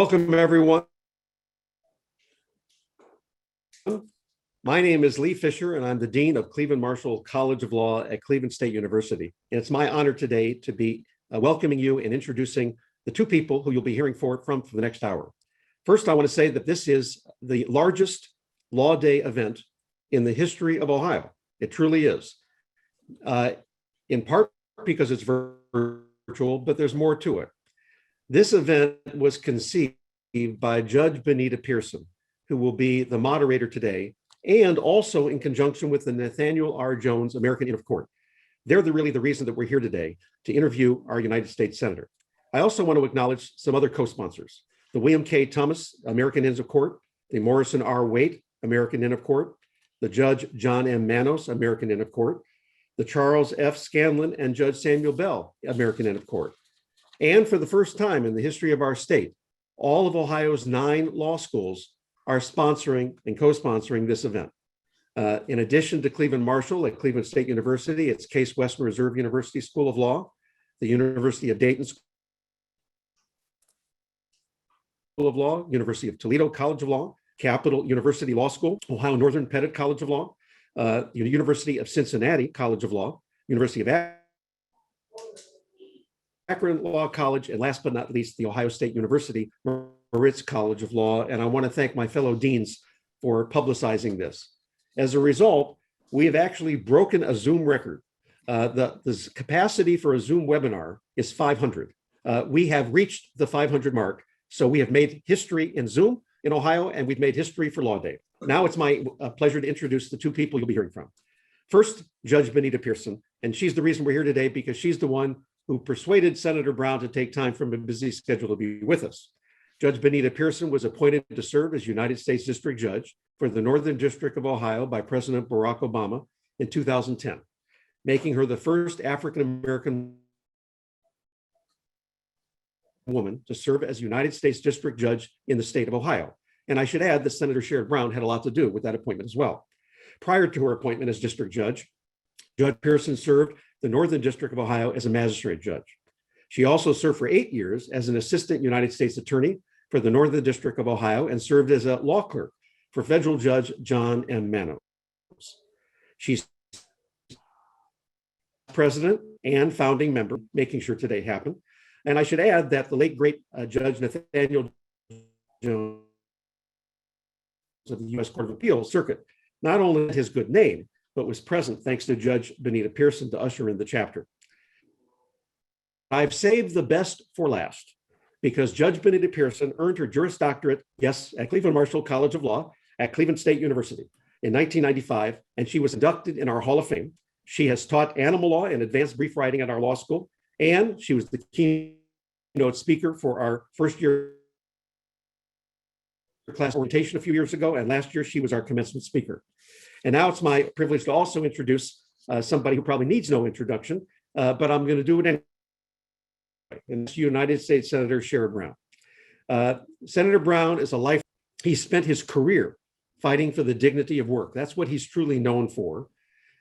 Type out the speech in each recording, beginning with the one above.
Welcome, everyone. My name is Lee Fisher, and I'm the Dean of Cleveland Marshall College of Law at Cleveland State University. And it's my honor today to be welcoming you and introducing the two people who you'll be hearing from for the next hour. First, I want to say that this is the largest Law Day event in the history of Ohio. It truly is. In part because it's virtual, but there's more to it. This event was conceived by Judge Benita Pearson, who will be the moderator today, and also in conjunction with the Nathaniel R. Jones American Inn of Court. They're really the reason that we're here today to interview our United States Senator. I also want to acknowledge some other co-sponsors: the William K. Thomas American Inns of Court, the Morrison R. Waite American Inn of Court, the Judge John M. Manos American Inn of Court, the Charles F. Scanlon and Judge Samuel Bell American Inn of Court. And for the first time in the history of our state, all of Ohio's 9 law schools are sponsoring and co-sponsoring this event. In addition to Cleveland Marshall at Cleveland State University, it's Case Western Reserve University School of Law, the University of Dayton School of Law, University of Toledo College of Law, Capital University Law School, Ohio Northern Pettit College of Law, University of Cincinnati College of Law, University of Akron Law College, and last but not least, the Ohio State University Moritz College of Law. And I want to thank my fellow deans for publicizing this. As a result, we have actually broken a Zoom record. The capacity for a Zoom webinar is 500. We have reached the 500 mark. So we have made history in Zoom in Ohio, and we've made history for Law Day. Now it's my pleasure to introduce the two people you'll be hearing from. First, Judge Benita Pearson, and she's the reason we're here today because she's the one who persuaded Senator Brown to take time from a busy schedule to be with us. Judge Benita Pearson was appointed to serve as United States District Judge for the Northern District of Ohio by President Barack Obama in 2010, making her the first African-American woman to serve as United States District Judge in the state of Ohio. And I should add that Senator Sherrod Brown had a lot to do with that appointment as well. Prior to her appointment as District Judge, Judge Pearson served the Northern District of Ohio as a magistrate judge. She also served for 8 years as an assistant United States attorney for the Northern District of Ohio and served as a law clerk for federal judge John M. Manos. She's president and founding member, making sure today happened. And I should add that the late, great Judge Nathaniel Jones of the U.S. Court of Appeals Circuit not only had his good name, but was present thanks to Judge Benita Pearson to usher in the chapter. I've saved the best for last because Judge Benita Pearson earned her Juris Doctorate, yes, at Cleveland Marshall College of Law at Cleveland State University in 1995, and she was inducted in our Hall of Fame. She has taught animal law and advanced brief writing at our law school, and she was the keynote speaker for our first year class orientation a few years ago, and last year she was our commencement speaker. And now it's my privilege to also introduce somebody who probably needs no introduction, but I'm going to do it anyway. And it's United States Senator Sherrod Brown. Senator Brown is a life. He spent his career fighting for the dignity of work. That's what he's truly known for.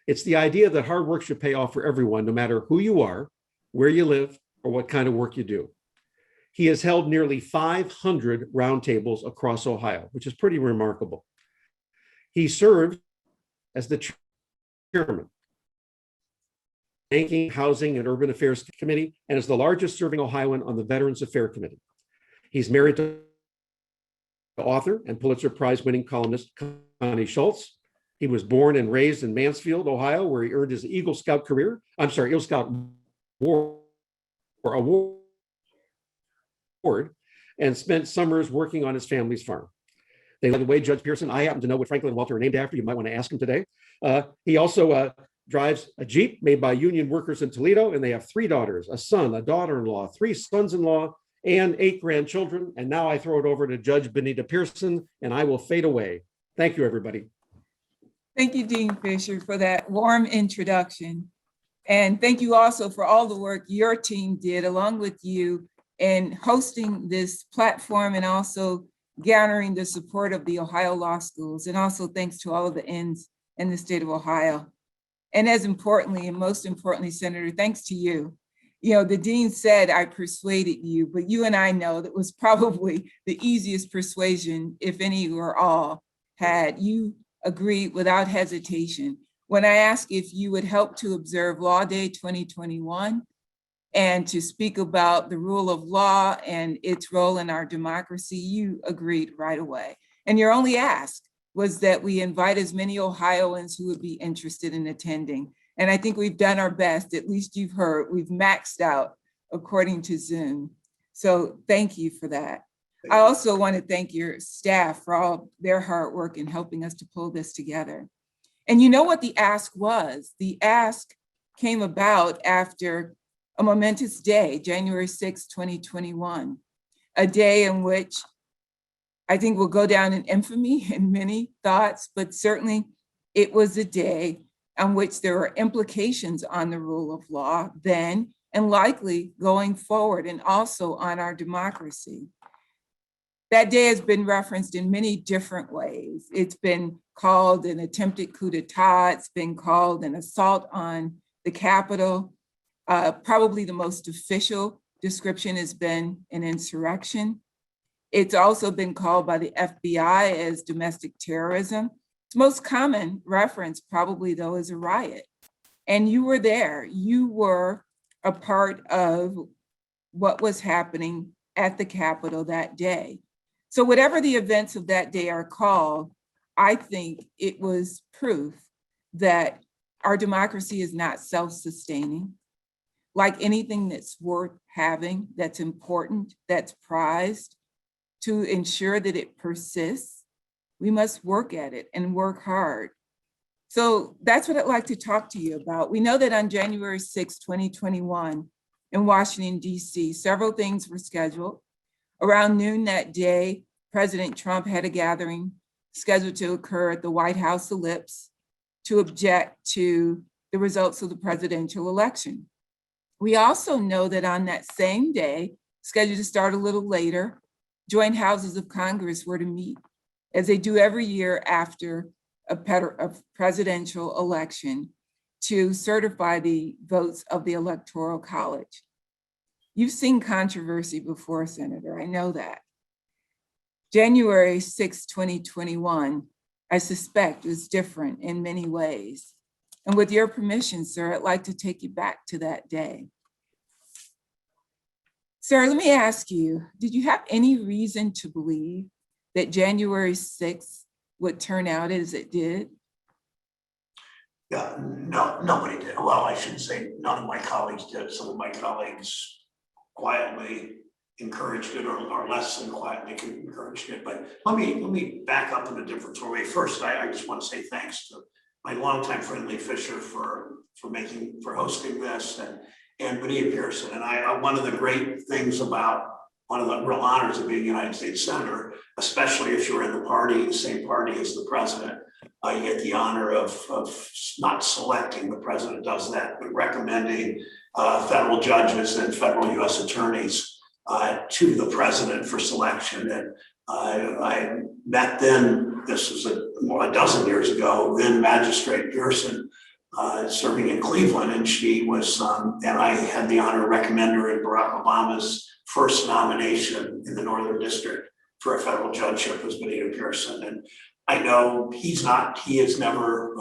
It's the idea that hard work should pay off for everyone, no matter who you are, where you live, or what kind of work you do. He has held nearly 500 roundtables across Ohio, which is pretty remarkable. He served as the chairman, Banking, Housing, and Urban Affairs Committee, and is the largest serving Ohioan on the Veterans Affairs Committee. He's married to author and Pulitzer Prize-winning columnist Connie Schultz. He was born and raised in Mansfield, Ohio, where he earned his Eagle Scout Award, and spent summers working on his family's farm. By the way, Judge Pearson, I happen to know what Franklin and Walter are named after. You might want to ask him today. He also drives a Jeep made by union workers in Toledo, and they have 3 daughters, a son, a daughter-in-law, 3 sons-in-law, and 8 grandchildren. And now I throw it over to Judge Benita Pearson, and I will fade away. Thank you, everybody. Thank you, Dean Fisher, for that warm introduction. And thank you also for all the work your team did along with you in hosting this platform and also garnering the support of the Ohio law schools. And also thanks to all of the Inns in the state of Ohio. And as importantly, and most importantly, Senator, thanks to you. The dean said I persuaded you, but you and I know that was probably the easiest persuasion, if any or all, had you agreed without hesitation. When I asked if you would help to observe Law Day 2021 and to speak about the rule of law and its role in our democracy, you agreed right away. And your only ask was that we invite as many Ohioans who would be interested in attending. And I think we've done our best, at least you've heard, we've maxed out according to Zoom. So thank you for that. I also want to thank your staff for all their hard work in helping us to pull this together. And you know what the ask was? The ask came about after a momentous day, January 6, 2021, a day in which I think will go down in infamy in many thoughts, but certainly it was a day on which there were implications on the rule of law then and likely going forward, and also on our democracy. That day has been referenced in many different ways. It's been called an attempted coup d'etat. It's been called an assault on the Capitol. Probably the most official description has been an insurrection. It's also been called by the FBI as domestic terrorism. Its most common reference probably though is a riot. And you were there. You were a part of what was happening at the Capitol that day. So whatever the events of that day are called, I think it was proof that our democracy is not self-sustaining. Like anything that's worth having, that's important, that's prized, to ensure that it persists, we must work at it and work hard. So that's what I'd like to talk to you about. We know that on January 6, 2021, in Washington, D.C., several things were scheduled. Around noon that day, President Trump had a gathering scheduled to occur at the White House Ellipse to object to the results of the presidential election. We also know that on that same day, scheduled to start a little later, joint houses of Congress were to meet, as they do every year after a presidential election, to certify the votes of the Electoral College. You've seen controversy before, Senator, I know that. January 6, 2021, I suspect was different in many ways. And with your permission, sir, I'd like to take you back to that day. Sir, let me ask you, did you have any reason to believe that January 6th would turn out as it did? Yeah, no, nobody did. Well, I shouldn't say none of my colleagues did. Some of my colleagues quietly encouraged it, or less than quietly encouraged it. But let me back up in a different way. First, I just want to say thanks to my longtime friend Lee Fisher for hosting this, and Benita Pearson. And one of the great things about, one of the real honors of being a United States Senator, especially if you're in the same party as the president, you get the honor of not selecting, the president does that, but recommending federal judges and federal U.S. attorneys to the president for selection. And I met then, this was a dozen years ago, then Magistrate Pearson, serving in Cleveland, and she was, and I had the honor to recommend her in Barack Obama's first nomination in the Northern District for a federal judgeship was Benita Pearson. And I know he has never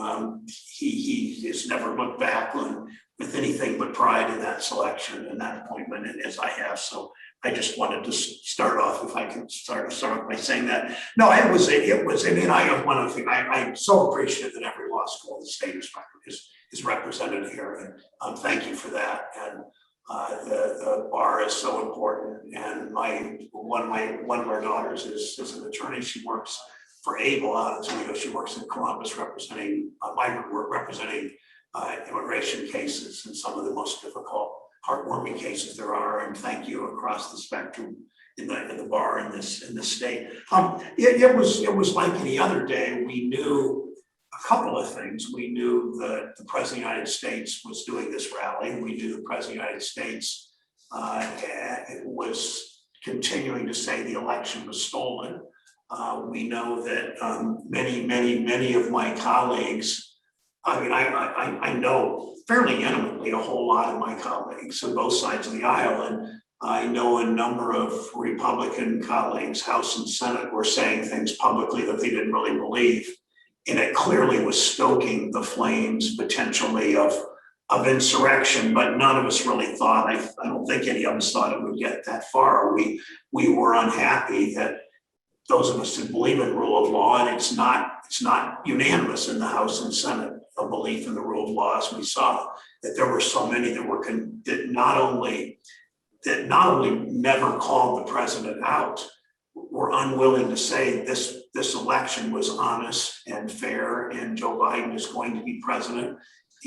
looked back on with anything but pride in that selection and that appointment, and as I have. So I just wanted to start off, if I can start off by saying that. No, it was, I mean, I have one other thing. I'm so appreciative that every law school in the state is represented here, and thank you for that. And the bar is so important. And one of our daughters is an attorney. She works for Able out of Toledo. She works in Columbus, representing migrant work, representing immigration cases and some of the most difficult, heartwarming cases there are. And thank you across the spectrum in the bar in this state. It was like any other day. We knew a couple of things. We knew that the President of the United States was doing this rally. We knew the President of the United States was continuing to say the election was stolen. We know that many of my colleagues I mean, I know fairly intimately a whole lot of my colleagues on both sides of the aisle, and I know a number of Republican colleagues, House and Senate, were saying things publicly that they didn't really believe. And it clearly was stoking the flames potentially of insurrection, but none of us really thought, I don't think any of us thought it would get that far. We were unhappy that those of us who believe in rule of law, and it's not unanimous in the House and Senate, a belief in the rule of law, as we saw, that there were so many that not only never called the president out, were unwilling to say this election was honest and fair, and Joe Biden is going to be president,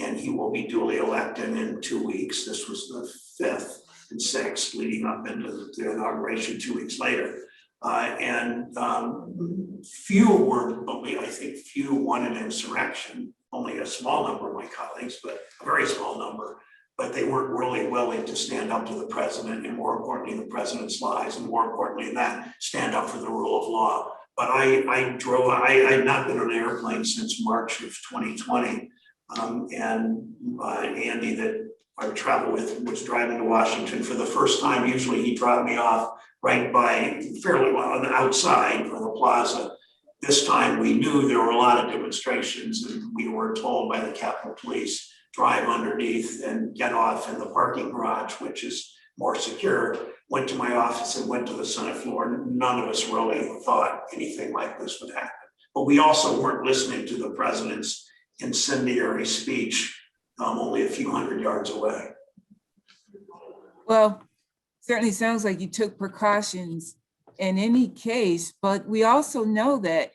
and he will be duly elected in 2 weeks. This was the 5th and 6th, leading up into the inauguration 2 weeks later. I think few wanted insurrection, only a small number of my colleagues, but a very small number, but they weren't really willing to stand up to the president, and more importantly, the president's lies, and more importantly than that, stand up for the rule of law. But I had not been on an airplane since March of 2020. Andy, that I would travel with, was driving to Washington for the first time. Usually he dropped me off right by fairly well on the outside of the plaza. This time we knew there were a lot of demonstrations, and we were told by the Capitol Police, drive underneath and get off in the parking garage, which is more secure. Went to my office and went to the Senate floor. None of us really thought anything like this would happen. But we also weren't listening to the president's incendiary speech only a few hundred yards away. Well, certainly sounds like you took precautions in any case, but we also know that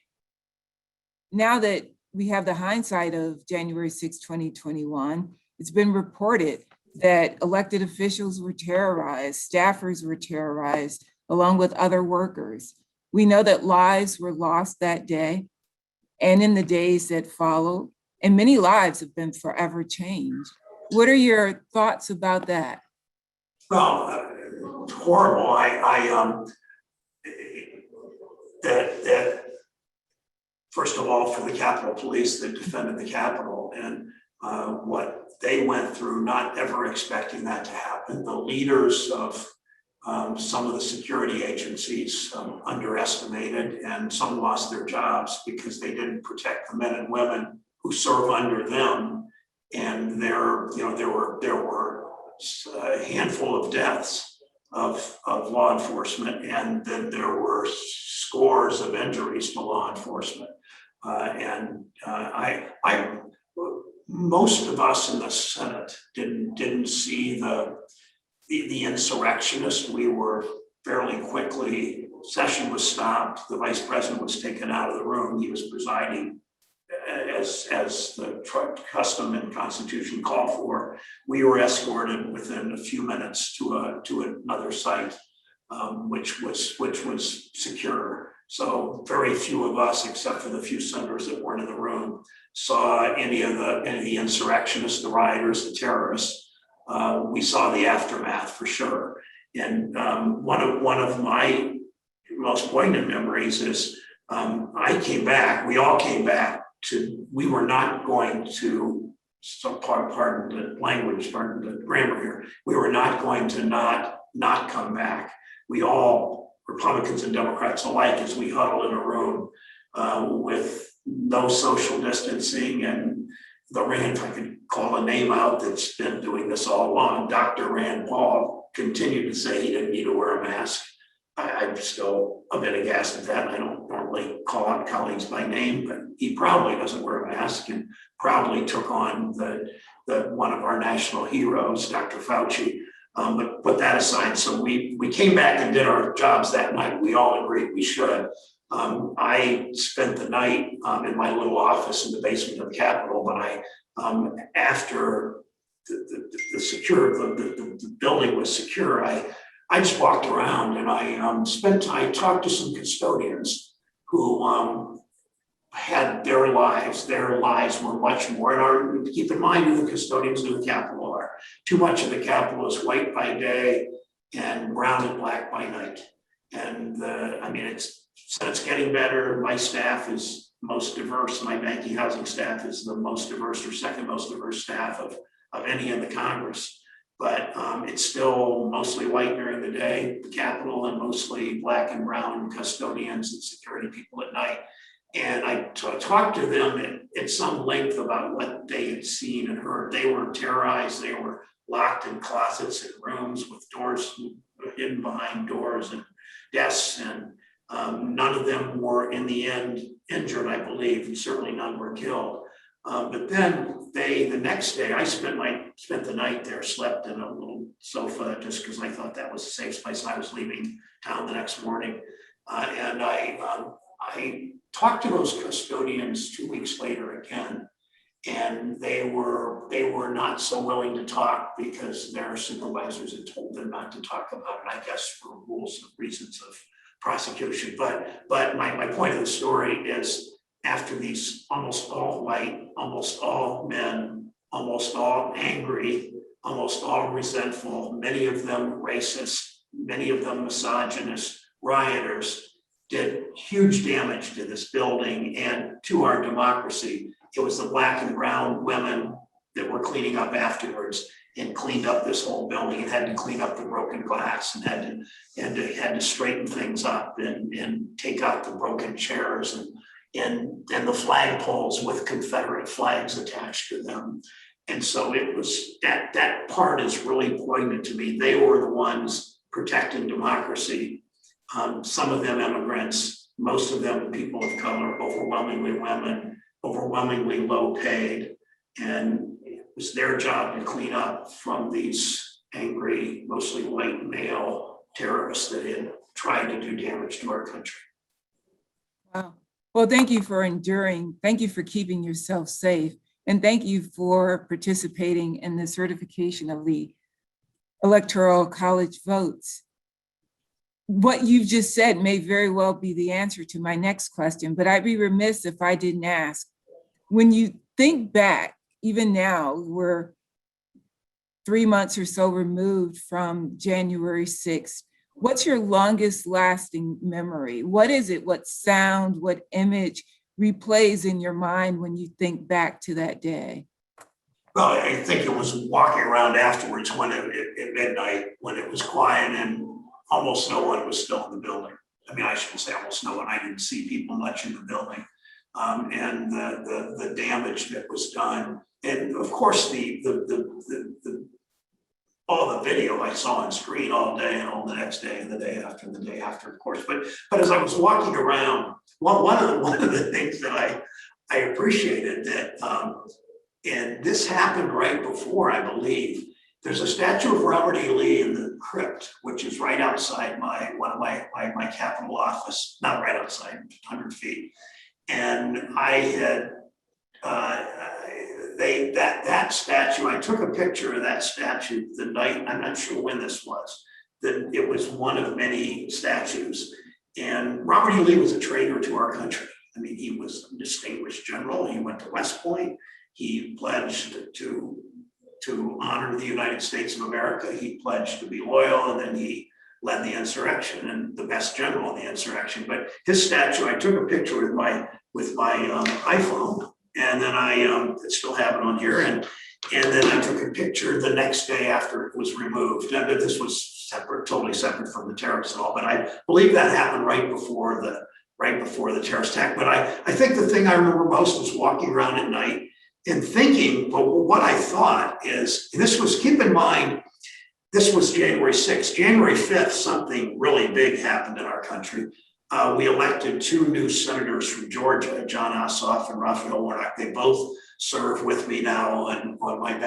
now that we have the hindsight of January 6, 2021, it's been reported that elected officials were terrorized, staffers were terrorized, along with other workers. We know that lives were lost that day and in the days that followed, and many lives have been forever changed. What are your thoughts about that? Well, it's horrible. That first of all, for the Capitol Police that defended the Capitol, and what they went through, not ever expecting that to happen. The leaders of some of the security agencies underestimated, and some lost their jobs because they didn't protect the men and women who serve under them. And there were a handful of deaths of law enforcement, and then there were scores of injuries to law enforcement. Most of us in the Senate didn't see the insurrectionists. We were fairly quickly, session was stopped, the vice president was taken out of the room. He was presiding as the custom and constitution called for. We were escorted within a few minutes to another site, which was secure. So very few of us, except for the few senators that weren't in the room, saw any of the insurrectionists, the rioters, the terrorists. We saw the aftermath for sure. And one of my most poignant memories is I came back. We all came back to. We were not going to. So pardon the language, pardon the grammar here. We were not going to not come back. We all, Republicans and Democrats alike, as we huddled in a room with no social distancing, and the Rand, if I could call a name out that's been doing this all along, Dr. Rand Paul continued to say he didn't need to wear a mask. I'm still a bit aghast at that. I don't normally call out colleagues by name, but he proudly doesn't wear a mask, and proudly took on the one of our national heroes, Dr. Fauci. But put that aside, so we came back and did our jobs that night. We all agreed we should. I spent the night in my little office in the basement of the Capitol, but after the building was secure, I just walked around and I spent time, talked to some custodians who had their lives were much more, and keep in mind who the custodians of the Capitol are. Too much of the Capitol is white by day and brown and black by night. And it's getting better. My staff is most diverse. My banking housing staff is the most diverse or second most diverse staff of any in the Congress. But it's still mostly white during the day, the Capitol, and mostly black and brown custodians and security people at night. And I talked to them at some length about what they had seen and heard. They were terrorized. They were locked in closets and rooms with doors hidden behind doors and desks. And none of them were in the end injured, I believe, and certainly none were killed. But then the next day, I spent the night there, slept in a little sofa just because I thought that was a safe place. I was leaving town the next morning. And I talked to those custodians 2 weeks later again, and they were not so willing to talk because their supervisors had told them not to talk about it, I guess for rules and reasons of prosecution. But my point of the story is, after these almost all white, almost all men, almost all angry, almost all resentful, many of them racist, many of them misogynist rioters, did huge damage to this building and to our democracy. It was the black and brown women that were cleaning up afterwards and cleaned up this whole building and had to clean up the broken glass and had to straighten things up and take out the broken chairs and the flagpoles with Confederate flags attached to them. And so it was that part is really poignant to me. They were the ones protecting democracy. Some of them immigrants, most of them people of color, overwhelmingly women, overwhelmingly low paid. And it was their job to clean up from these angry, mostly white male terrorists that had tried to do damage to our country. Wow. Well, thank you for enduring. Thank you for keeping yourself safe. And thank you for participating in the certification of the Electoral College votes. What you've just said may very well be the answer to my next question, but I'd be remiss if I didn't ask. When you think back, even now, we're 3 months or so removed from January 6th. What's your longest lasting memory? What is it? What sound, what image replays in your mind when you think back to that day? Well, I think it was walking around afterwards when at midnight, when it was quiet and almost no one was still in the building. I mean, I shouldn't say almost no one. I didn't see people much in the building. And the damage that was done. And of course, all the video I saw on screen all day and all the next day and the day after, of course. But as I was walking around, one of the things that I appreciated that, and this happened right before, I believe, there's a statue of Robert E. Lee in the crypt, which is right outside my Capitol office, not right outside, 100 feet. And I had that statue, I took a picture of that statue the night, I'm not sure when this was, that it was one of many statues. And Robert E. Lee was a traitor to our country. I mean, he was a distinguished general. He went to West Point. He pledged to honor the United States of America. He pledged to be loyal, and then he led the insurrection and the best general in the insurrection. But his statue, I took a picture with my iPhone, and then I still have it on here. And then I took a picture the next day after it was removed. And this was separate, totally separate from the terrorists and all. But I believe that happened right before the terrorist attack. But I think the thing I remember most was walking around at night and thinking, but what I thought is, this was, keep in mind, this was January 6th. January 5th, something really big happened in our country. We elected 2 new senators from Georgia, John Ossoff and Raphael Warnock. They both serve with me now on my the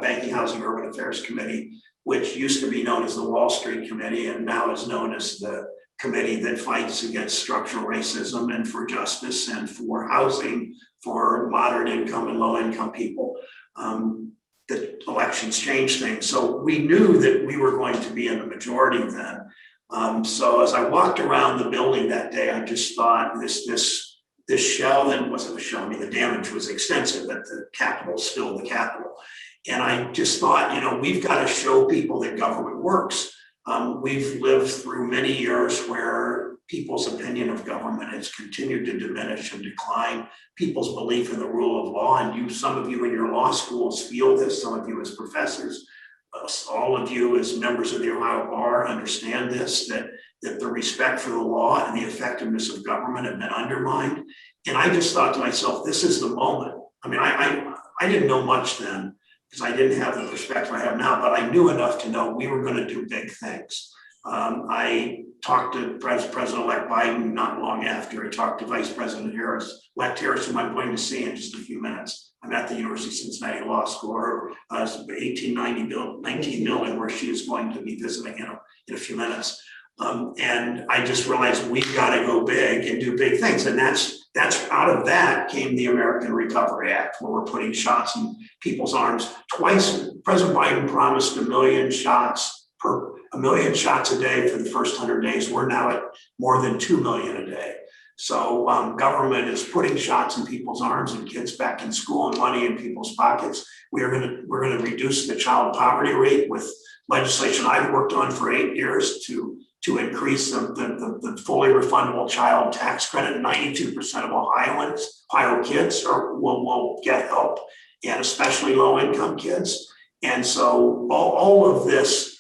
Banking, Housing, Urban Affairs Committee, which used to be known as the Wall Street Committee and now is known as the committee that fights against structural racism and for justice and for housing for moderate income and low income people. The elections changed things. So we knew that we were going to be in the majority then. So as I walked around the building that day, I just thought this shell, and wasn't a shell, I mean, the damage was extensive, but the Capitol is still the Capitol. And I just thought, we've got to show people that government works. We've lived through many years where people's opinion of government has continued to diminish and decline. People's belief in the rule of law, and some of you in your law schools feel this, some of you as professors, all of you as members of the Ohio Bar understand this, that the respect for the law and the effectiveness of government have been undermined. And I just thought to myself, this is the moment. I mean, I didn't know much then because I didn't have the perspective I have now, but I knew enough to know we were going to do big things. I talked to President-elect Biden not long after. I talked to Vice President Harris-elect Harris, whom I'm going to see in just a few minutes. I'm at the University of Cincinnati Law School, or 19 building, where she is going to be visiting in a few minutes. And I just realized we've got to go big and do big things. And that's out of that came the American Recovery Act, where we're putting shots in people's arms. Twice, President Biden promised 1 million shots a day for the first 100 days. We're now at more than 2 million a day. So government is putting shots in people's arms and kids back in school and money in people's pockets. We're going to reduce the child poverty rate with legislation I've worked on for 8 years to increase the fully refundable child tax credit. 92% of Ohio kids will get help, and especially low-income kids. And so all of this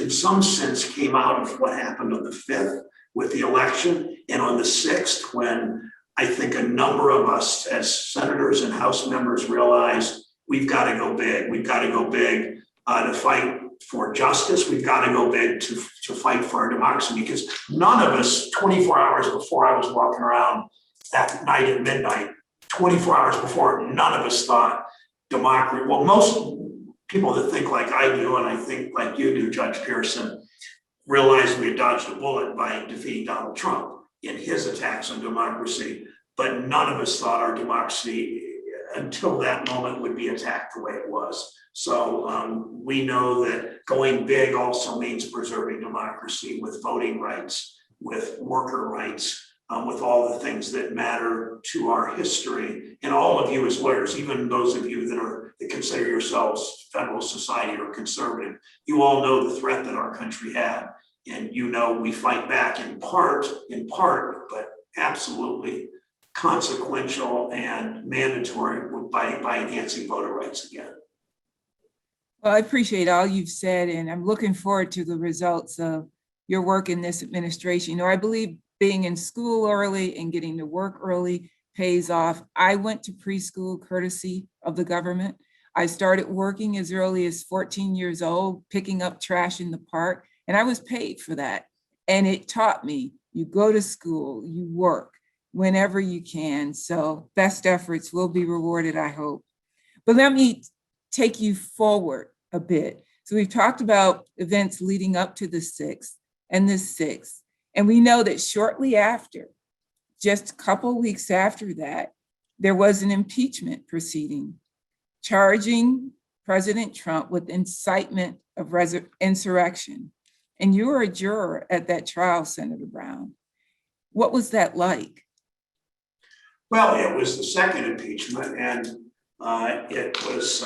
in some sense came out of what happened on the 5th with the election, and on the 6th, when I think a number of us as senators and House members realized we've got to go big. We've got to go big to fight for justice. We've got to go big to fight for our democracy, because none of us 24 hours before I was walking around that night at midnight, 24 hours before, none of us thought democracy. Well, most people that think like I do, and I think like you do, Judge Pearson, realized we had dodged a bullet by defeating Donald Trump in his attacks on democracy, but none of us thought our democracy until that moment would be attacked the way it was. So we know that going big also means preserving democracy with voting rights, with worker rights, with all the things that matter to our history. And all of you as lawyers, even those of you that consider yourselves Federalist Society or conservative, you all know the threat that our country had. And you know we fight back in part, but absolutely consequential and mandatory by enhancing voter rights again. Well, I appreciate all you've said, and I'm looking forward to the results of your work in this administration. You know, I believe being in school early and getting to work early pays off. I went to preschool courtesy of the government. I started working as early as 14 years old, picking up trash in the park, and I was paid for that. And it taught me, you go to school, you work whenever you can. So best efforts will be rewarded, I hope. But let me take you forward a bit. So we've talked about events leading up to the 6th and the 6th. And we know that shortly after, just a couple of weeks after that, there was an impeachment proceeding charging President Trump with incitement of insurrection. And you were a juror at that trial, Senator Brown. What was that like? Well, it was the second impeachment, and it was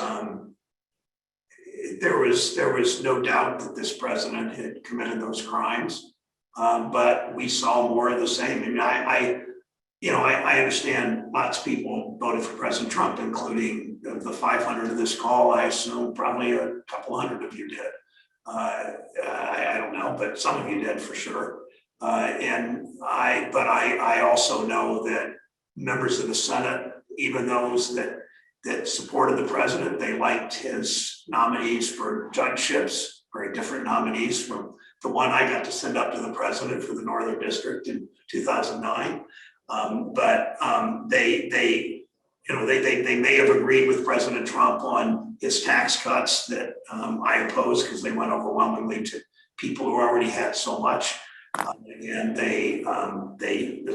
there was no doubt that this president had committed those crimes, but we saw more of the same. I mean, I understand lots of people voted for President Trump, including the 500 of this call. I assume probably a couple hundred of you did. I don't know, but some of you did for sure. But I also know that members of the Senate, even those that supported the president, they liked his nominees for judgeships, very different nominees from the one I got to send up to the president for the Northern District in 2009. They may have agreed with President Trump on his tax cuts that I opposed, because they went overwhelmingly to people who already had so much. And they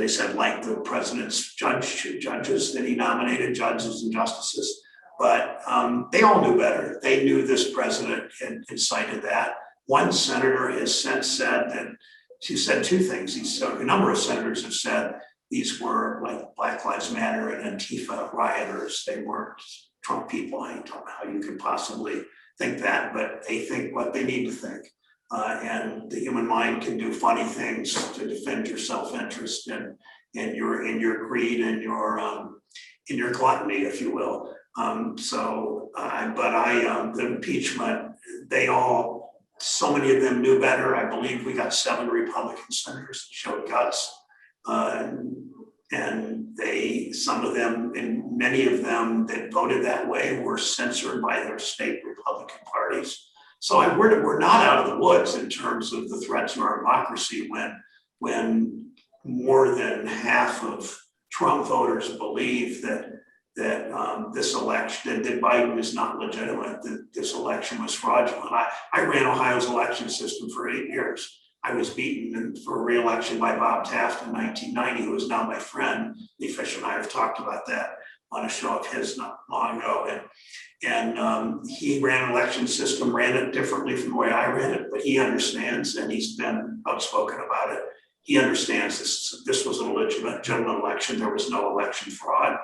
said, like the president's judges that he nominated, judges and justices, but they all knew better. They knew this president had incited that. One senator has since said that, she said two things. A number of senators have said these were like Black Lives Matter and Antifa rioters. They weren't Trump people. I don't know how you could possibly think that, but they think what they need to think. And the human mind can do funny things to defend your self-interest and your greed and your gluttony, if you will. The impeachment, so many of them knew better. I believe we got 7 Republican senators that showed guts. And some of them, and many of them that voted that way were censored by their state Republican parties. So we're not out of the woods in terms of the threat to our democracy when more than half of Trump voters believe that this election, that Biden is not legitimate, that this election was fraudulent. I ran Ohio's election system for 8 years. I was beaten for re-election by Bob Taft in 1990, who is now my friend. Lee Fisher and I have talked about that on a show of his not long ago. And he ran an election system, ran it differently from the way I ran it, but he understands, and he's been outspoken about it. He understands this was a legitimate election. There was no election fraud.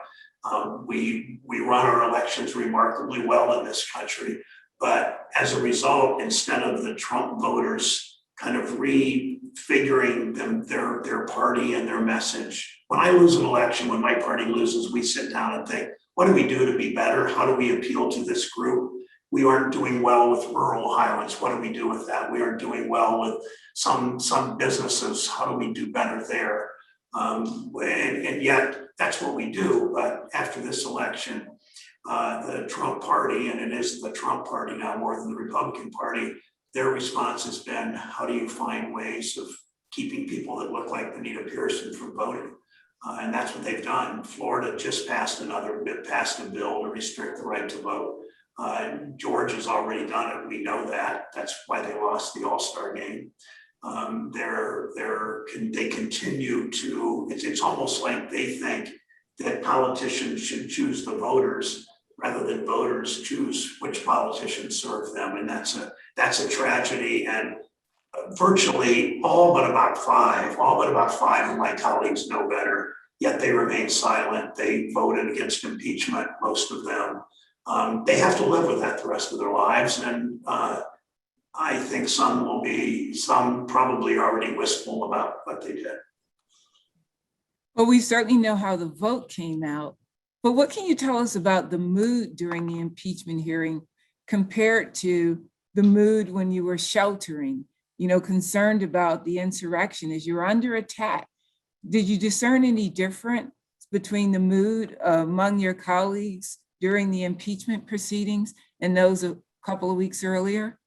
We run our elections remarkably well in this country, but as a result, instead of the Trump voters kind of refiguring their party and their message, when I lose an election, when my party loses, we sit down and think, what do we do to be better? How do we appeal to this group? We aren't doing well with rural Ohioans. What do we do with that? We aren't doing well with some businesses. How do we do better there? And yet that's what we do. But after this election, the Trump party, and it is the Trump party now more than the Republican Party, their response has been, how do you find ways of keeping people that look like Benita Pearson from voting? And that's what they've done. Florida just passed a bill to restrict the right to vote. Georgia's already done it. We know that. That's why they lost the All-Star game. They continue to. It's almost like they think that politicians should choose the voters rather than voters choose which politicians serve them, and that's a tragedy. And virtually all but about five of my colleagues know better, yet they remain silent. They voted against impeachment, most of them. They have to live with that the rest of their lives. And I think some probably already wistful about what they did. Well, we certainly know how the vote came out, but what can you tell us about the mood during the impeachment hearing compared to the mood when you were sheltering, concerned about the insurrection as you're under attack? Did you discern any difference between the mood among your colleagues during the impeachment proceedings and those a couple of weeks earlier?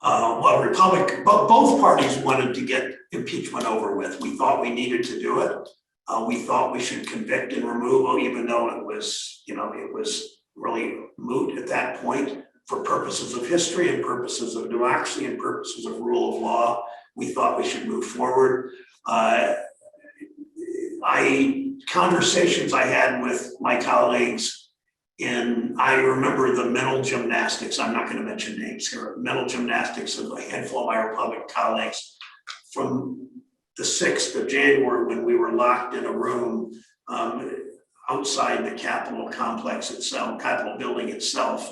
Both parties wanted to get impeachment over with. We thought we needed to do it. We thought we should convict and remove, even though it was really moot at that point for purposes of history and purposes of democracy and purposes of rule of law. We thought we should move forward. Conversations I had with my colleagues I remember the mental gymnastics. I'm not going to mention names here. Mental gymnastics of a handful of my Republican colleagues from the 6th of January when we were locked in a room outside the Capitol complex itself, Capitol building itself.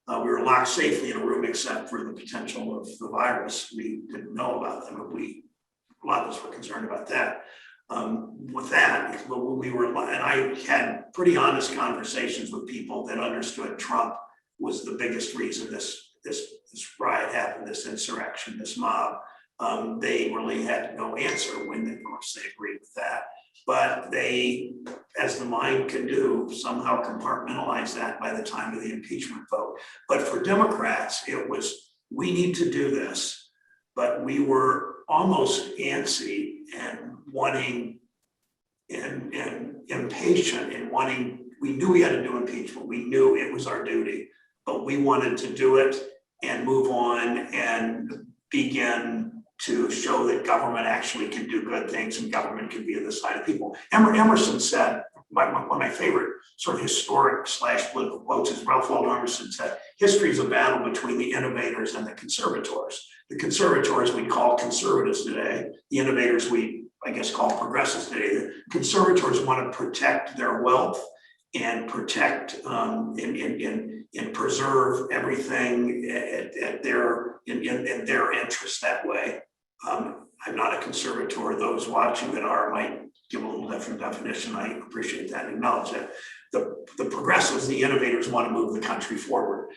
We were locked safely in a room except for the potential of the virus. We didn't know about them, but a lot of us were concerned about that. With that, and I had pretty honest conversations with people that understood Trump was the biggest reason this riot happened, this insurrection, this mob. They really had no answer when of course they agreed with that. But they, as the mind can do, somehow compartmentalize that by the time of the impeachment vote. But for Democrats, it was, we need to do this, but we were almost antsy and wanting and impatient and wanting, we knew we had to do impeachment. We knew it was our duty, but we wanted to do it and move on and begin to show that government actually can do good things and government can be on the side of people. Emerson said, one of my favorite sort of historic / political quotes is Ralph Waldo Emerson said, history is a battle between the innovators and the conservators. The conservators we call conservatives today. The innovators we, I guess, call progressives today. The conservators want to protect their wealth and protect and preserve everything at their in their interest that way. I'm not a conservator. Those watching that are might give a little different definition. I appreciate that and acknowledge that. The progressives, the innovators want to move the country forward.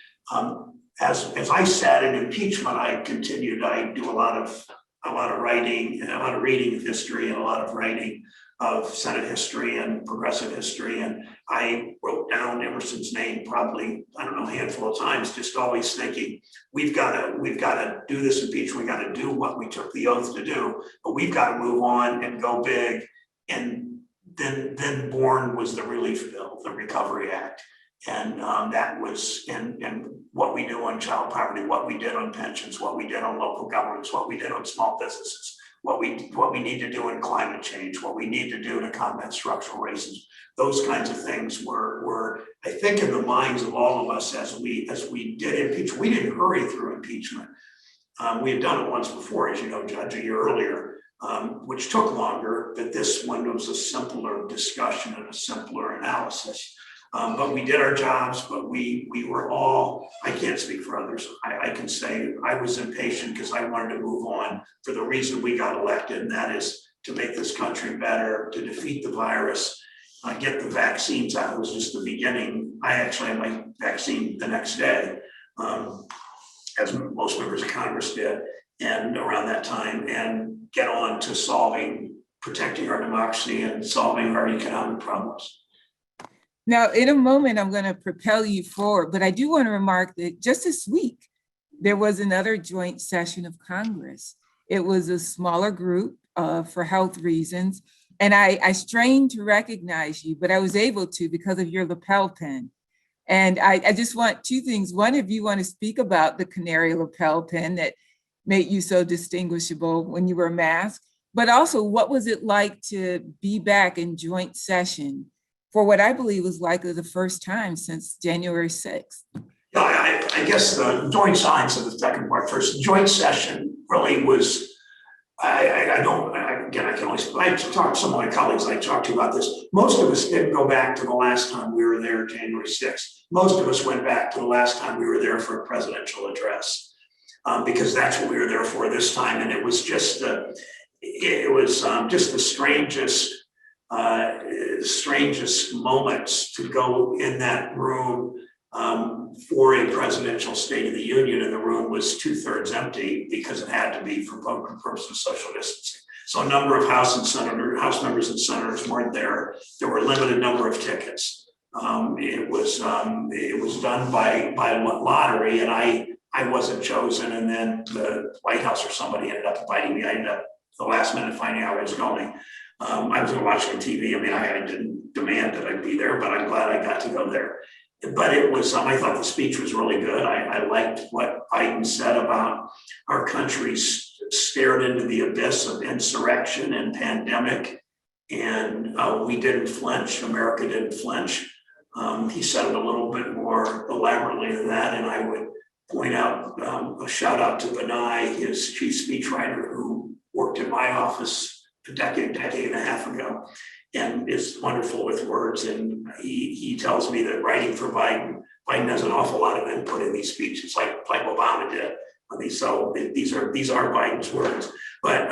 As I sat in impeachment, I do a lot of writing and a lot of reading of history and a lot of writing of Senate history and progressive history. And I wrote down Emerson's name probably, I don't know, a handful of times, just always thinking, we've got to do this impeachment. We got to do what we took the oath to do, but we've got to move on and go big. And then born was the relief bill, the Recovery Act. And that was, and what we do on child poverty, what we did on pensions, what we did on local governments, what we did on small businesses, what we need to do in climate change, what we need to do to combat structural racism. Those kinds of things were I think, in the minds of all of us as we did impeachment. We didn't hurry through impeachment. We had done it once before, as you know, Judge, a year earlier, which took longer, but this one was a simpler discussion and a simpler analysis. But we did our jobs, but we were all, I can't speak for others. I can say I was impatient because I wanted to move on for the reason we got elected, and that is to make this country better, to defeat the virus, get the vaccines out. It was just the beginning. I actually had my vaccine the next day, as most members of Congress did, and around that time, and get on to protecting our democracy and solving our economic problems. Now, in a moment, I'm going to propel you forward, but I do want to remark that just this week, there was another joint session of Congress. It was a smaller group for health reasons, and I strained to recognize you, but I was able to because of your lapel pin. And I just want two things. One, if you want to speak about the canary lapel pin that made you so distinguishable when you were masked, but also what was it like to be back in joint session for what I believe was likely the first time since January 6th. Yeah, I guess the joint signs of the second part first. Joint session really was, I can only, I talked to some of my colleagues I talked to about this. Most of us didn't go back to the last time we were there, January 6th. Most of us went back to the last time we were there for a presidential address, because that's what we were there for this time. And it was just, just the strangest moments to go in that room for a presidential State of the Union, and the room was 2/3 empty because it had to be for purposes of social distancing. So a number of House members and senators weren't there. There were a limited number of tickets. It was done by lottery, and I wasn't chosen. And then the White House or somebody ended up inviting me. I ended up the last minute finding out I was going. I was going to watch it on TV. I mean, I didn't demand that I be there, but I'm glad I got to go there. But it was, I thought the speech was really good. I liked what Biden said about our country stared into the abyss of insurrection and pandemic, and we didn't flinch. America didn't flinch. He said it a little bit more elaborately than that, and I would point out a shout out to Benita, his chief speechwriter, who worked in my office a decade and a half ago, and is wonderful with words. And he tells me that writing for Biden has an awful lot of input in these speeches, like Obama did. So these are Biden's words. But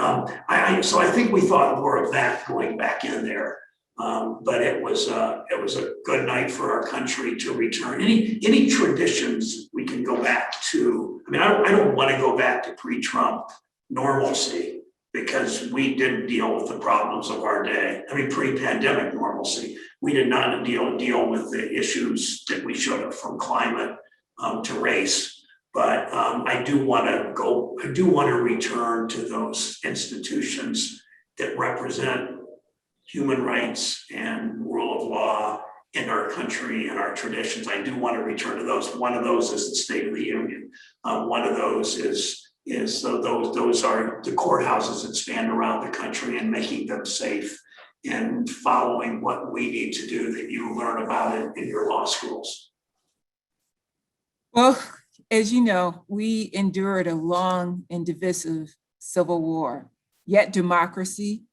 so I think we thought more of that going back in there. But it was a good night for our country to return. Any traditions we can go back to. I mean, I don't want to go back to pre-Trump normalcy, because we didn't deal with the problems of our day. I mean, pre-pandemic normalcy, we did not deal with the issues that we should have, from climate to race. But I do want to return to those institutions that represent human rights and rule of law in our country and our traditions. I do want to return to those. One of those is the State of the Union. One of those is those are the courthouses that span around the country, and making them safe and following what we need to do that you learn about it in your law schools. Well, as you know, we endured a long and divisive civil war, yet democracy,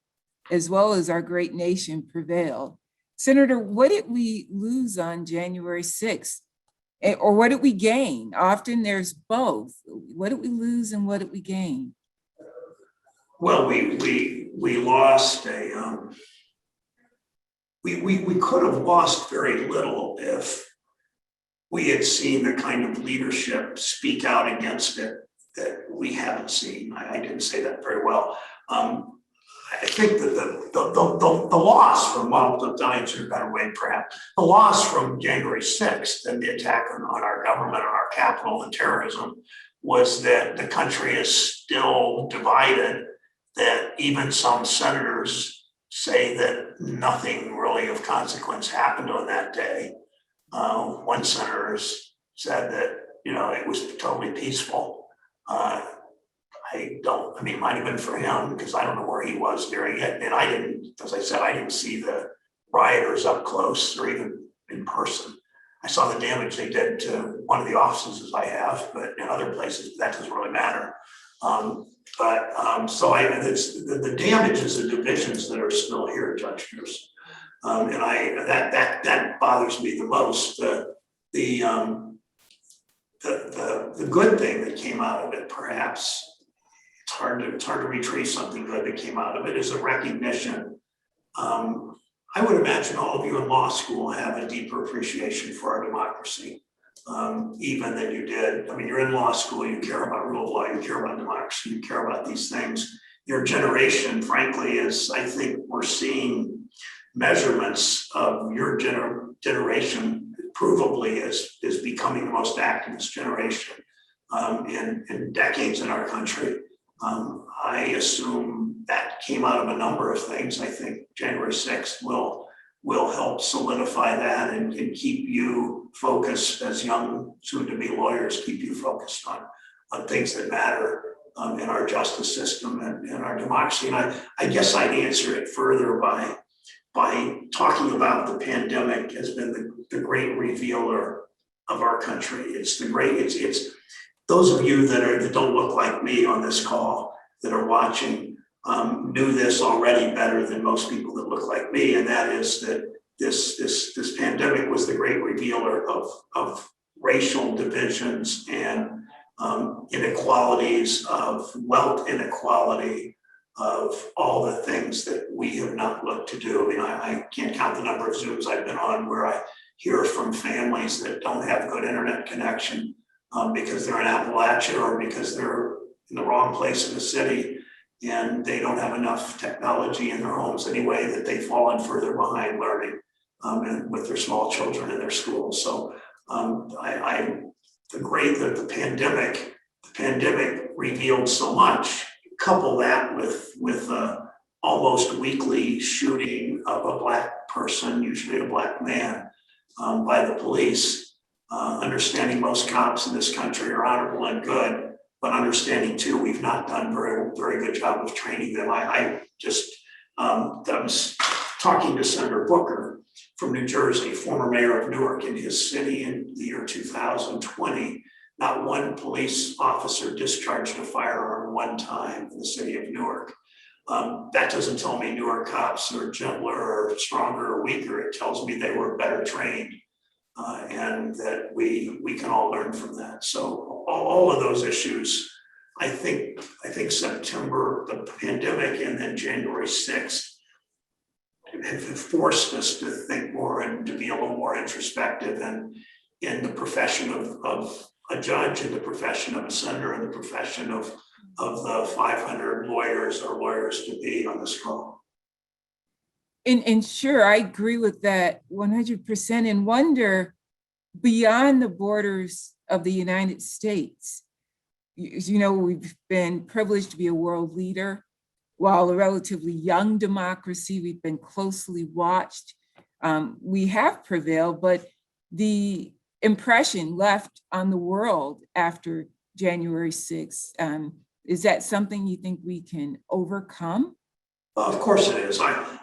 as well as our great nation, prevailed. Senator, what did we lose on January 6th? Or what did we gain? Often there's both. What did we lose and what did we gain? Well, we lost a, we could have lost very little if we had seen the kind of leadership speak out against it that we haven't seen. I didn't say that very well. I think that the loss from, well, to answer a better way, perhaps, the loss from January 6th and the attack on our government, on our capital and terrorism was that the country is still divided, that even some senators say that nothing really of consequence happened on that day. One senator said that, it was totally peaceful. It might have been for him because I don't know where he was during it. And I didn't, as I said, I didn't see the rioters up close or even in person. I saw the damage they did to one of the offices as I have, but in other places, that doesn't really matter. It's the damage is the divisions that are still here, Judge Pearson. That bothers me the most. The good thing that came out of it, perhaps, it's hard to retrieve something good that came out of it, is a recognition. I would imagine all of you in law school have a deeper appreciation for our democracy, even than you did. I mean, you're in law school, you care about rule of law, you care about democracy, you care about these things. Your generation, frankly, I think we're seeing measurements of your generation provably is becoming the most activist generation in decades in our country. I assume that came out of a number of things. I think January 6th will help solidify that and keep you focused as young, soon-to-be lawyers, keep you focused on things that matter in our justice system and in our democracy. And I guess I'd answer it further by talking about the pandemic has been the great revealer of our country. It's those of you that don't look like me on this call that are watching knew this already better than most people that look like me, and that is that this pandemic was the great revealer of racial divisions and inequalities, of wealth inequality, of all the things that we have not looked to do. I mean, I can't count the number of Zooms I've been on where I hear from families that don't have good internet connection because they're in Appalachia or because they're in the wrong place in the city and they don't have enough technology in their homes anyway, that they've fallen further behind learning and with their small children in their schools. So the pandemic revealed so much. Couple that with almost weekly shooting of a Black person, usually a Black man, by the police. Understanding most cops in this country are honorable and good, but understanding too, we've not done very good job of training them. I was talking to Senator Booker from New Jersey, former mayor of Newark, in his city in the year 2020. Not one police officer discharged a firearm one time in the city of Newark. That doesn't tell me Newark cops are gentler or stronger or weaker. It tells me they were better trained and that we can all learn from that. So all of those issues, I think September, the pandemic, and then January 6th have forced us to think more and to be a little more introspective and in the profession of a judge, in the profession of a senator, in the profession of the 500 lawyers or lawyers to be on this call. And sure, I agree with that 100% and wonder beyond the borders of the United States. You know, we've been privileged to be a world leader. While a relatively young democracy, we've been closely watched. We have prevailed, but the impression left on the world after January 6th, is that something you think we can overcome? Of course it is.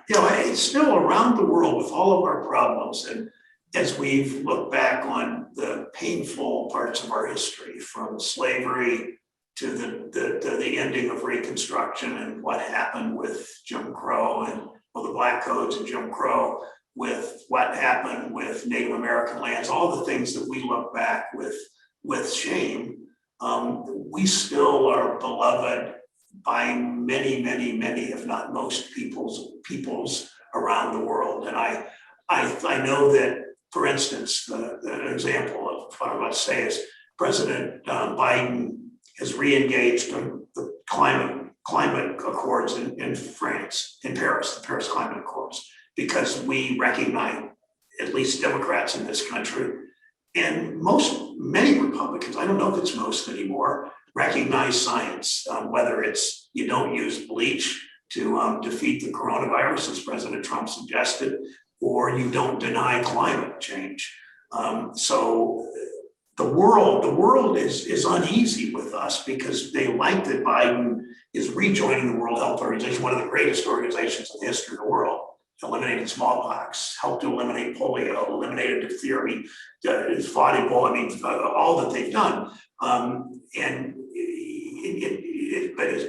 It's still around the world with all of our problems. And as we've looked back on the painful parts of our history, from slavery to the ending of Reconstruction and what happened with Jim Crow and the Black Codes and Jim Crow, with what happened with Native American lands, all the things that we look back with shame, we still are beloved by many, many, many, if not most peoples around the world. And I know that, for instance, the example of what I'm about to say is President Biden has re-engaged the climate accords in France, in Paris, the Paris Climate Accords, because we recognize, at least Democrats in this country, and many Republicans, I don't know if it's most anymore, recognize science, whether it's you don't use bleach to defeat the coronavirus, as President Trump suggested, or you don't deny climate change. So the world is uneasy with us because they like that Biden is rejoining the World Health Organization, one of the greatest organizations in the history of the world. Eliminated smallpox, helped to eliminate polio, eliminated diphtheria, fought Ebola. I mean, all that they've done.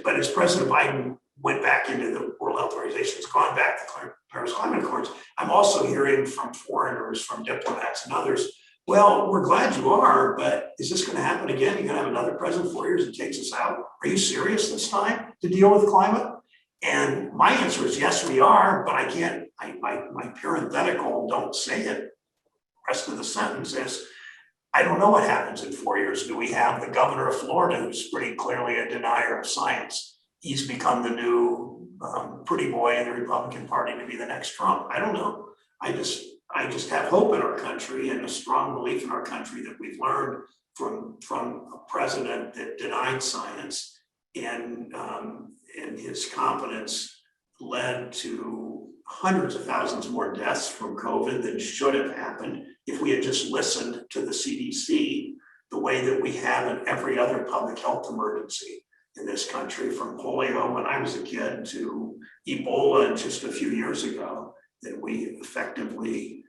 But as President Biden went back into the World Health Organization, has gone back to the Paris Climate Accords, I'm also hearing from foreigners, from diplomats and others, well, we're glad you are, but is this going to happen again? You're going to have another president 4 years that takes us out? Are you serious this time to deal with climate? And my answer is yes, we are, but I can't, my parenthetical don't say it. The rest of the sentence is, I don't know what happens in 4 years. Do we have the governor of Florida, who's pretty clearly a denier of science? He's become the new pretty boy in the Republican Party to be the next Trump. I don't know. I just have hope in our country and a strong belief in our country that we've learned from a president that denied science, and his competence led to hundreds of thousands more deaths from COVID than should have happened if we had just listened to the CDC the way that we have in every other public health emergency in this country, from polio when I was a kid to Ebola just a few years ago, that we effectively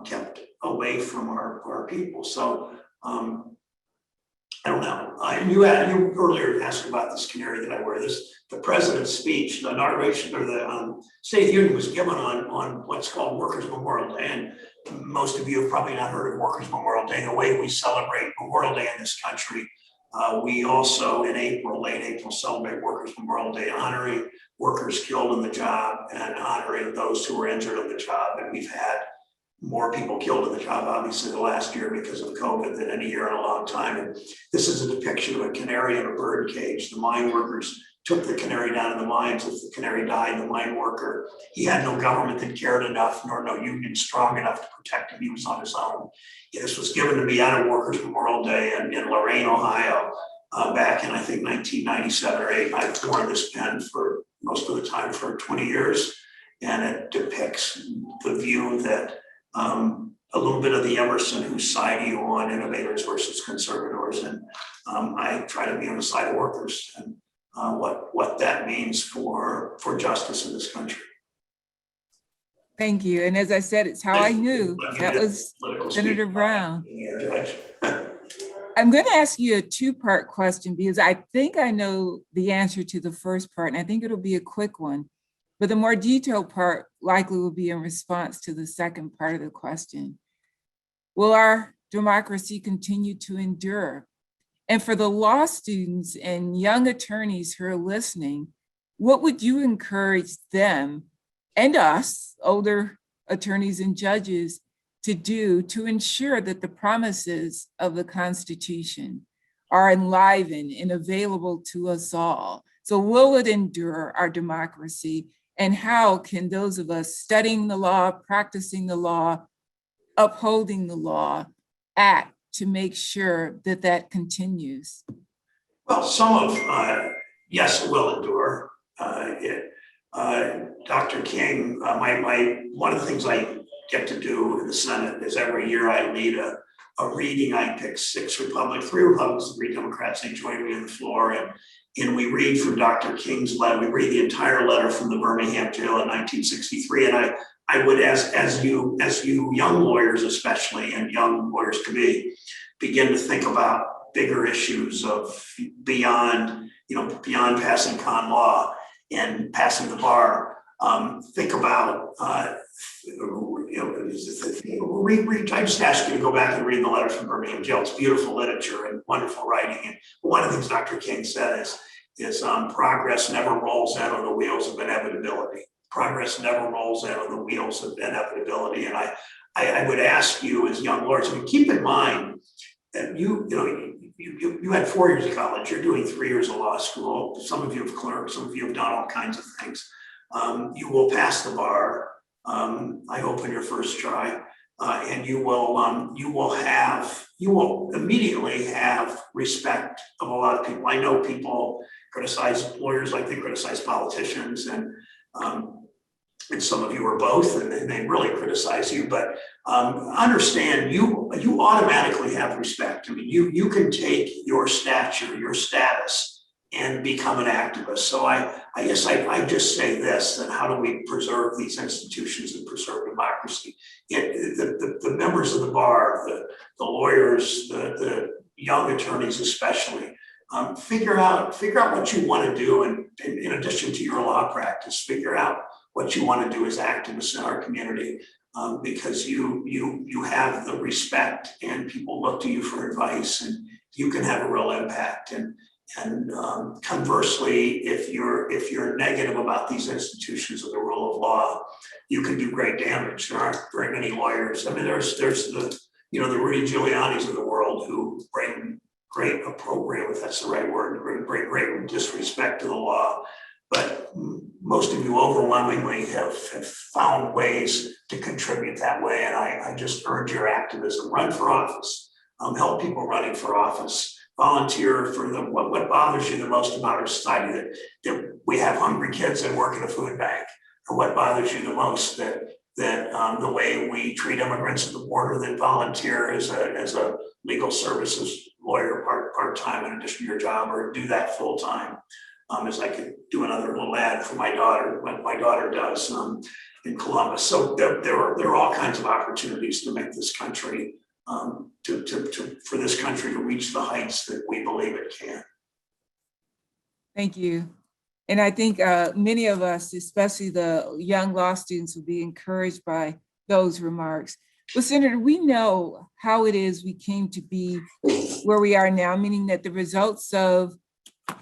kept away from our people. So I don't know. You earlier asked about this canary that I wear. The president's speech, the inauguration or the State of the Union was given on what's called Workers' Memorial Day. And most of you have probably not heard of Workers' Memorial Day. The way we celebrate Memorial Day in this country, we also in late April, celebrate Workers' Memorial Day, honoring workers killed in the job and honoring those who were injured on the job. And we've had more people killed in the job, obviously, the last year because of COVID than any year in a long time. And this is a depiction of a canary in a bird cage. The mine workers took the canary down in the mines. If the canary died, the mine worker, he had no government that cared enough, nor no union strong enough to protect him. He was on his own. This was given to me on a Workers' Memorial Day in Lorain, Ohio, back in, I think, 1997 or 8. I've worn this pen for most of the time for 20 years. And it depicts the view that a little bit of the Emerson, whose side are you on, innovators versus conservators, and I try to be on the side of workers and what that means for justice in this country. Thank you. And as I said, it's how I knew that was Senator Brown. I'm going to ask you a two-part question because I think I know the answer to the first part, and I think it'll be a quick one. But the more detailed part likely will be in response to the second part of the question. Will our democracy continue to endure? And for the law students and young attorneys who are listening, what would you encourage them and us, older attorneys and judges, to do to ensure that the promises of the Constitution are enlivened and available to us all? So will it endure our democracy? And how can those of us studying the law, practicing the law, upholding the law, act to make sure that that continues? Well, some of, yes, it will endure. Dr. King, one of the things I get to do in the Senate is every year I lead a reading. I pick 3 Republicans, 3 Democrats, they join me on the floor, and we read from Dr. King's letter. We read the entire letter from the Birmingham jail in 1963. And I would, as you young lawyers especially, and young lawyers to be, begin to think about bigger issues of beyond passing con law and passing the bar. Think about I just ask you to go back and read the letters from Birmingham jail. It's beautiful literature and wonderful writing. And one of the things Dr. King said is progress never rolls out on the wheels of inevitability. Progress never rolls out on the wheels of inevitability. And I would ask you as young lawyers, keep in mind that you had 4 years of college. You're doing 3 years of law school. Some of you have clerked. Some of you have done all kinds of things. You will pass the bar. I hope in your first try, and you will immediately have respect of a lot of people. I know people criticize lawyers like they criticize politicians, and some of you are both, and they really criticize you. But understand, you automatically have respect. I mean, you can take your stature, your status, and become an activist. So I guess I just say this: that how do we preserve these institutions and preserve democracy? The members of the bar, the lawyers, the young attorneys especially, figure out what you want to do, and in addition to your law practice, figure out what you want to do as activists in our community, because you have the respect, and people look to you for advice, and you can have a real impact. And conversely, if you're negative about these institutions or the rule of law, you can do great damage. There aren't very many lawyers. I mean, there's the Rudy Giuliani's of the world who bring great opprobrium, if that's the right word, bring great disrespect to the law. But most of you overwhelmingly have found ways to contribute that way. And I just urge your activism. Run for office. Help people running for office. Volunteer for what bothers you the most about our society, that we have hungry kids and work in a food bank, or what bothers you the most that the way we treat immigrants at the border that volunteer as a legal services lawyer part-time in addition to your job, or do that full-time. As I could do another little ad for my daughter, what my daughter does in Columbus. So there are all kinds of opportunities to make this country, for this country to reach the heights that we believe it can. Thank you. And I think many of us, especially the young law students, will be encouraged by those remarks. Well, Senator, we know how it is we came to be where we are now, meaning that the results of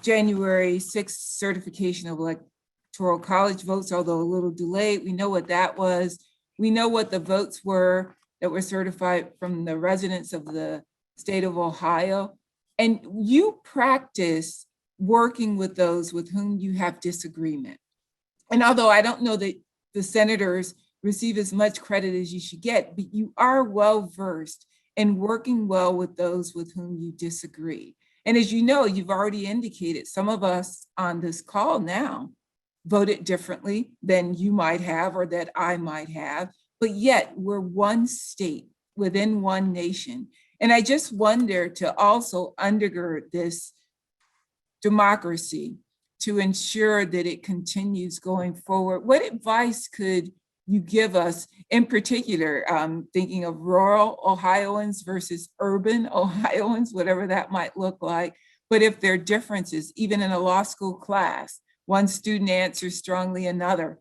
January 6th certification of electoral college votes, although a little delayed, we know what that was. We know what the votes were that were certified from the residents of the state of Ohio. And you practice working with those with whom you have disagreement. And although I don't know that the senators receive as much credit as you should get, but you are well-versed in working well with those with whom you disagree. And as you know, you've already indicated some of us on this call now voted differently than you might have or that I might have, but yet we're one state within one nation. And I just wonder, to also undergird this democracy to ensure that it continues going forward, what advice could you give us, in particular, thinking of rural Ohioans versus urban Ohioans, whatever that might look like, but if there are differences, even in a law school class, one student answers strongly another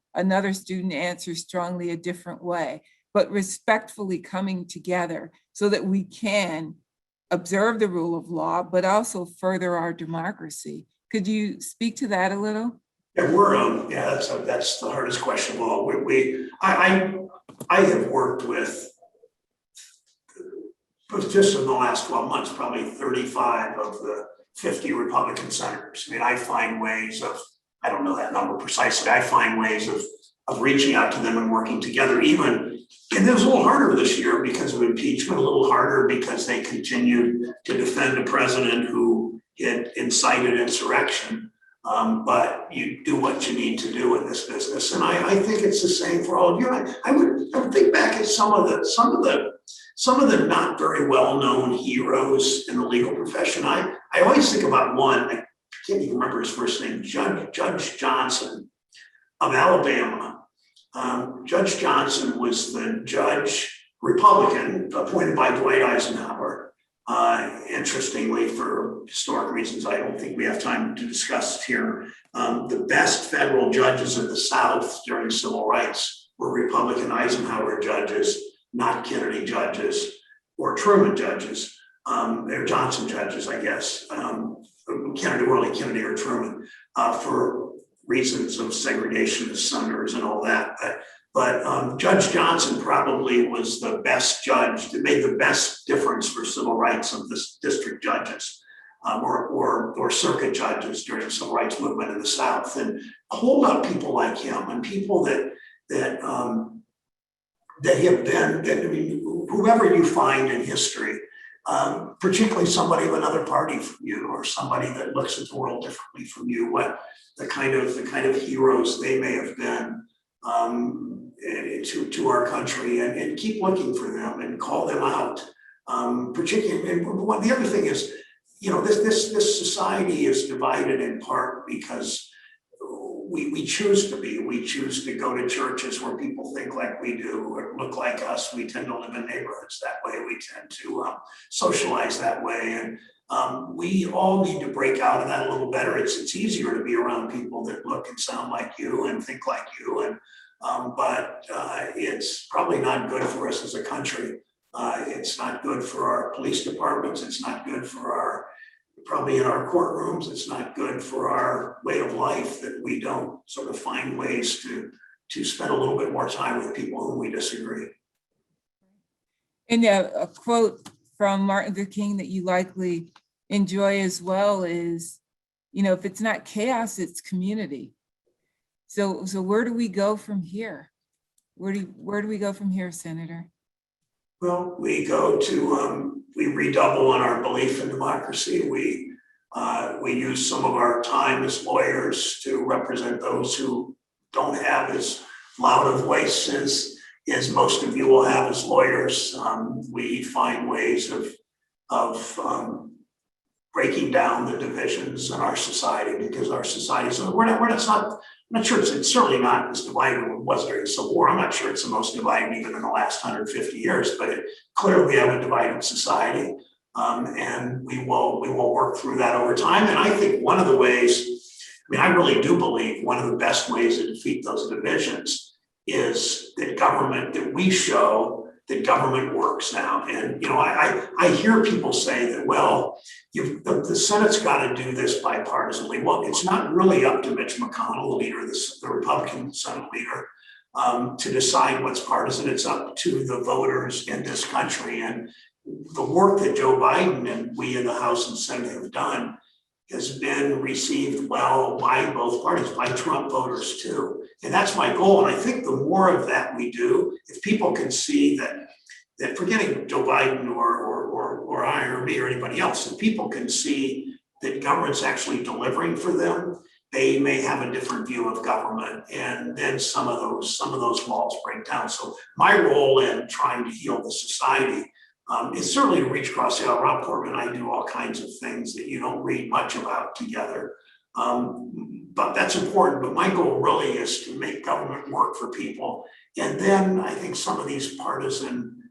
student answers strongly a different way, but respectfully coming together so that we can observe the rule of law, but also further our democracy. Could you speak to that a little? Yeah, that's the hardest question of all. I have worked with, just in the last 12 months, probably 35 of the 50 Republican senators. I mean, I find ways of, I don't know that number precisely, I find ways of reaching out to them and working together, and it was a little harder this year because of impeachment, a little harder because they continued to defend a president who had incited insurrection. But you do what you need to do in this business, and I think it's the same for all of you. I would think back at some of the not very well known heroes in the legal profession. I always think about one. I can't even remember his first name. Judge Johnson of Alabama. Judge Johnson was the judge, Republican, appointed by Dwight Eisenhower. Interestingly, for historic reasons, I don't think we have time to discuss here. The best federal judges in the South during civil rights were Republican Eisenhower judges, not Kennedy judges or Truman judges, or Johnson judges, I guess. Kennedy, really Kennedy or Truman, for reasons of segregationist senators and all that. But Judge Johnson probably was the best judge that made the best difference for civil rights of this district judges, or circuit judges during the civil rights movement in the South. And a whole lot of people like him and people that have been, I mean, whoever you find in history, particularly somebody of another party from you, or somebody that looks at the world differently from you, what the kind of heroes they may have been to our country, and keep looking for them and call them out. Particularly, and the other thing is, you know, this society is divided in part because we choose to go to churches where people think like we do or look like us. We tend to live in neighborhoods that way. We tend to socialize that way. And we all need to break out of that a little better. It's easier to be around people that look and sound like you and think like you. And but it's probably not good for us as a country. It's not good for our police departments. It's not good for probably in our courtrooms. It's not good for our way of life that we don't sort of find ways to spend a little bit more time with people whom we disagree. And a quote from Martin Luther King that you likely enjoy as well is, you know, if it's not chaos, it's community. So where do we go from here? Where do we go from here, Senator? Well, we go to, we redouble on our belief in democracy. We use some of our time as lawyers to represent those who don't have as loud a voice as most of you will have as lawyers. We find ways of breaking down the divisions in our society, because our society is, I'm not sure it's certainly not as divided as it was during the Civil War. I'm not sure it's the most divided even in the last 150 years, but clearly we have a divided society. And we will work through that over time. And I think one of the ways, I mean, I really do believe one of the best ways to defeat those divisions is that we show that government works now. And, you know, I hear people say that, well, the Senate's got to do this bipartisanly. Well, it's not really up to Mitch McConnell, the leader, the Republican Senate leader, to decide what's partisan. It's up to the voters in this country. And the work that Joe Biden and we in the House and Senate have done has been received well by both parties, by Trump voters too. And that's my goal. And I think the more of that we do, if people can see that forgetting Joe Biden or I or me or anybody else, if people can see that government's actually delivering for them, they may have a different view of government, and then some of those walls break down. So my role in trying to heal the society is certainly to reach across the aisle. Rob Portman and I do all kinds of things that you don't read much about together. But that's important. But my goal really is to make government work for people. And then I think some of these partisan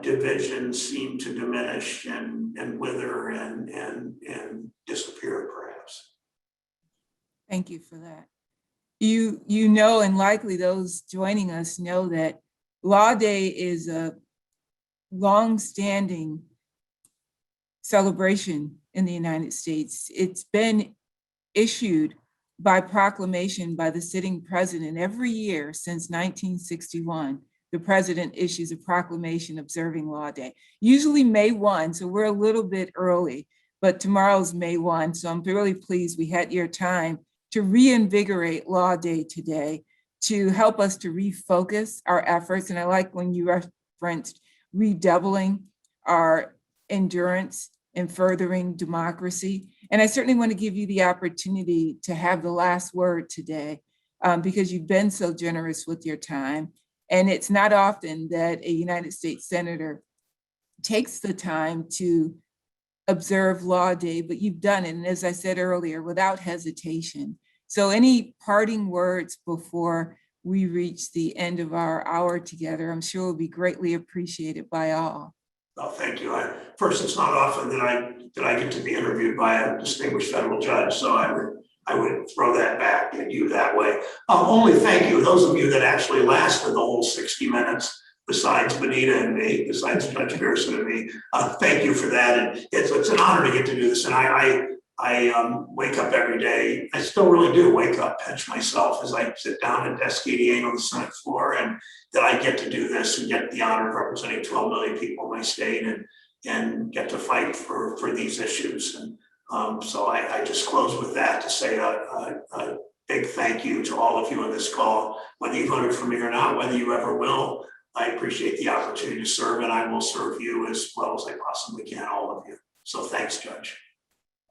divisions seem to diminish and wither and disappear, perhaps. Thank you for that. You know, and likely those joining us know that Law Day is a long-standing celebration in the United States. It's been issued by proclamation by the sitting president every year since 1961. The president issues a proclamation observing Law Day, usually May 1, so we're a little bit early, but tomorrow's May 1, so I'm really pleased we had your time to reinvigorate Law Day today, to help us to refocus our efforts. And I like when you referenced redoubling our endurance in furthering democracy. And I certainly want to give you the opportunity to have the last word today, because you've been so generous with your time. And it's not often that a United States Senator takes the time to observe Law Day, but you've done it, and as I said earlier, without hesitation. So any parting words before we reach the end of our hour together, I'm sure will be greatly appreciated by all. Oh, thank you. First, it's not often that I get to be interviewed by a distinguished federal judge, so I I would throw that back at you that way. Only thank you, those of you that actually lasted the whole 60 minutes, besides Benita and me, besides Judge Pearson and me. Thank you for that. And it's an honor to get to do this. And I wake up every day. I still really do wake up, pinch myself as I sit down at desk 88 on the Senate floor, and that I get to do this and get the honor of representing 12 million people in my state and get to fight for these issues. And so I just close with that to say a big thank you to all of you on this call, whether you voted for me or not, whether you ever will. I appreciate the opportunity to serve, and I will serve you as well as I possibly can, all of you. So thanks, Judge.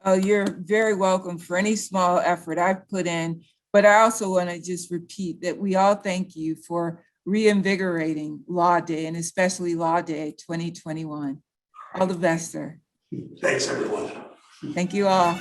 Oh, you're very welcome for any small effort I've put in. But I also want to just repeat that we all thank you for reinvigorating Law Day, and especially Law Day 2021. All the best, sir. Thanks, everyone. Thank you all.